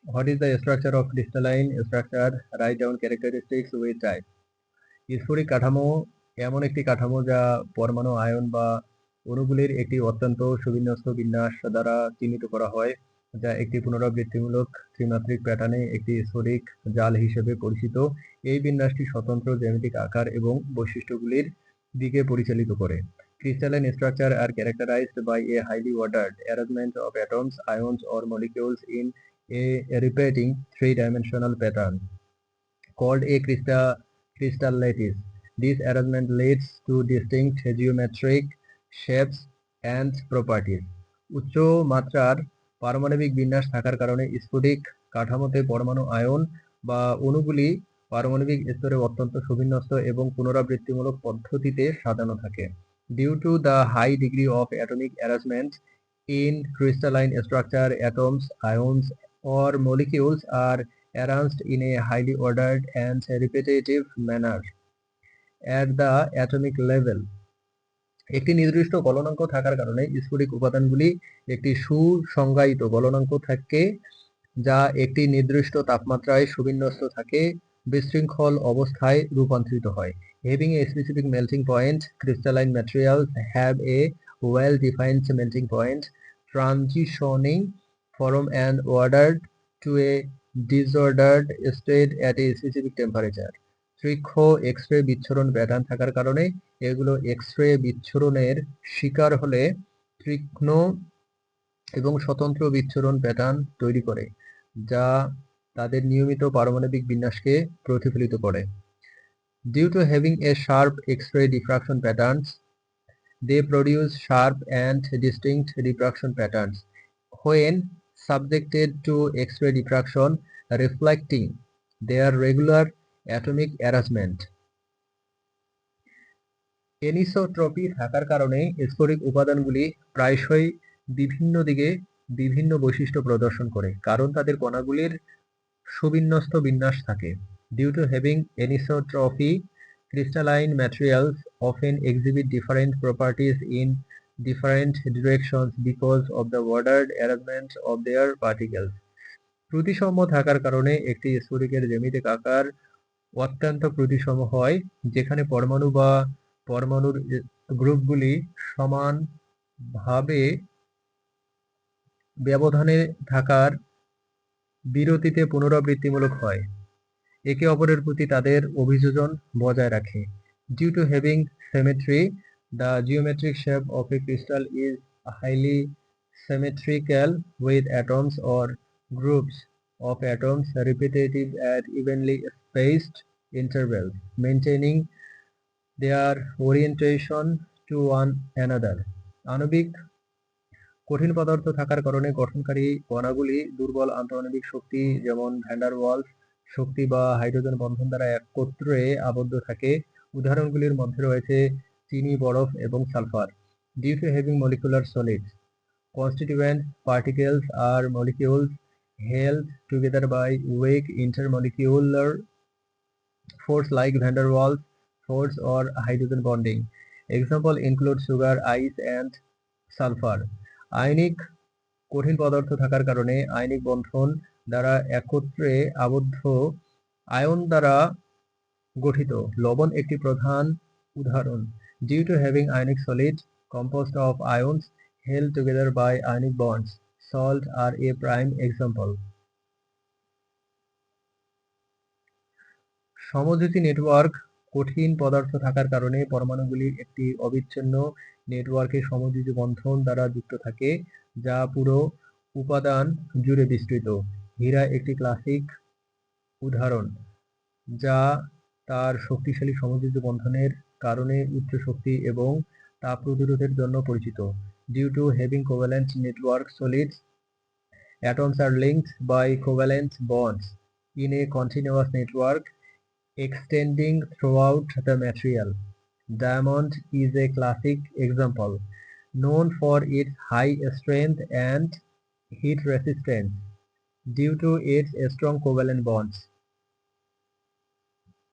What is the structure of crystalline structure? Write down characteristics with type. স্ফটিক কাঠামো এমন একটি কাঠামো যা পরমাণু, আয়ন বা অণুগুলির একটি অত্যন্ত সুবিন্যস্ত বিন্যাস দ্বারা চিহ্নিত করা হয়, যা একটি পুনরাবৃত্তিমূলক ত্রিমাত্রিক প্যাটার্নে একটি স্ফটিক জাল হিসেবে পরিচিত। এই বিন্যাসটি স্বতন্ত্র জ্যামিতিক আকার এবং বৈশিষ্ট্যগুলির দিকে পরিচালিত করে। Crystalline structure are characterized by a highly ordered arrangement of atoms, ions, or molecules in a repeating three-dimensional pattern called a crystal lattice. This arrangement leads to distinct geometric shapes and properties. উচ্চ মাত্রার পারমাণবিক বিন্যাস থাকার কারণে স্ফটিক কাঠামোতে পরমাণু, ion বা অণুগুলি পারমাণবিক স্তরে অত্যন্ত সুবিন্যস্ত এবং পুনরাবৃত্তিমূলক পদ্ধতিতে সাজানো থাকে। Due to the high degree of atomic arrangement in crystalline structure, atoms, ions, or molecules are arranged in a highly ordered and repetitive manner at the atomic level. একটি নির্দিষ্ট গলনাঙ্ক থাকার কারণে স্ফটিক উপাদানগুলি একটি সুসংজ্ঞায়িত গলনাঙ্ক থাকে, যা একটি নির্দিষ্ট তাপমাত্রায় সুবিন্যস্ত থাকে, বিশৃঙ্খল অবস্থায় রূপান্তরিত হয়। Having a specific melting point, crystalline materials have a well-defined melting point, transitioning from an ordered to a disordered state at a specific temperature. তীক্ষ্ণ এক্স-রে বিচ্ছুরণ প্যাটার্ন থাকার কারণে এগুলো এক্স-রে বিচ্ছুরণের শিকার হলে তীক্ষ্ণ এবং স্বতন্ত্র বিচ্ছুরণ প্যাটার্ন তৈরি করে, যা তাদের নিয়মিত পারমাণবিক বিন্যাসকে প্রতিফলিত করে। Due to having a sharp X-ray diffraction patterns, they produce sharp and distinct diffraction patterns when subjected to X-ray diffraction, reflecting their regular atomic arrangement. এনিসোট্রপি থাকার কারণে স্ফটিক উপাদানগুলি প্রায়শই বিভিন্ন দিকে বিভিন্ন বৈশিষ্ট্য প্রদর্শন করে, কারণ তাদের কণাগুলির সুবিন্যস্ত বিন্যাস থাকে। Due to having anisotropy, crystalline materials often exhibit different properties in different directions because of the ordered arrangement of their particles. প্রতিসম থাকার কারণে একটি স্ফটিকের জ্যামিতিক আকার অত্যন্ত প্রতিসম হয়, যেখানে পরমাণু বা পরমাণুর গ্রুপগুলি সমানভাবে ব্যবধানে থাকার বিরতিতে পুনরাবৃত্তিমূলক হয়, একে অপরের প্রতি তাদের অভিযোজন বজায় রাখে। Due to having symmetry, the geometric shape of a crystal is highly symmetrical, with atoms or groups of atoms repetitive at evenly spaced intervals, maintaining their orientation to one another. আণবিক কঠিন পদার্থ থাকার কারণে গঠনকারী কণাগুলি দুর্বল আন্তঃআণবিক শক্তি যেমন ভ্যান ডার ওয়ালস শক্তি বা হাইড্রোজেন বন্ধন দ্বারা একত্রে আবদ্ধ থাকে। উদাহরণগুলির মধ্যে রয়েছে চিনি, বরফ এবং sulphur. Due to having molecular solids, constituent particles are molecules held together by weak intermolecular force like van der Waals force or hydrogen bonding. Example include sugar, ice, and sulfur. Ionic কঠিন পদার্থ থাকার কারণে ionic বন্ধন দ্বারা একত্রে আবদ্ধ ion দ্বারা গঠিত। লবণ একটি প্রধান উদাহরণ। Due to having ionic solid composed of ions held together by ionic bonds, salt are a prime example. সমযোজী নেটওয়ার্ক কঠিন পদার্থ থাকার কারণে পরমাণুগুলি একটি অবিচ্ছিন্ন নেটওয়ার্কে সমযোজী বন্ধন দ্বারা যুক্ত থাকে, যা পুরো উপাদান জুড়ে বিস্তৃত। হীরা একটি ক্লাসিক উদাহরণ, যা তার শক্তিশালী সমযোজী বন্ধনের কারণে উচ্চ শক্তি এবং তাপ প্রতিরোধের জন্য পরিচিত। Due to having covalent network solids, atoms are linked by covalent bonds in a continuous network extending throughout the material. Diamond is a classic example, known for its high strength and heat resistance due to its strong covalent bonds.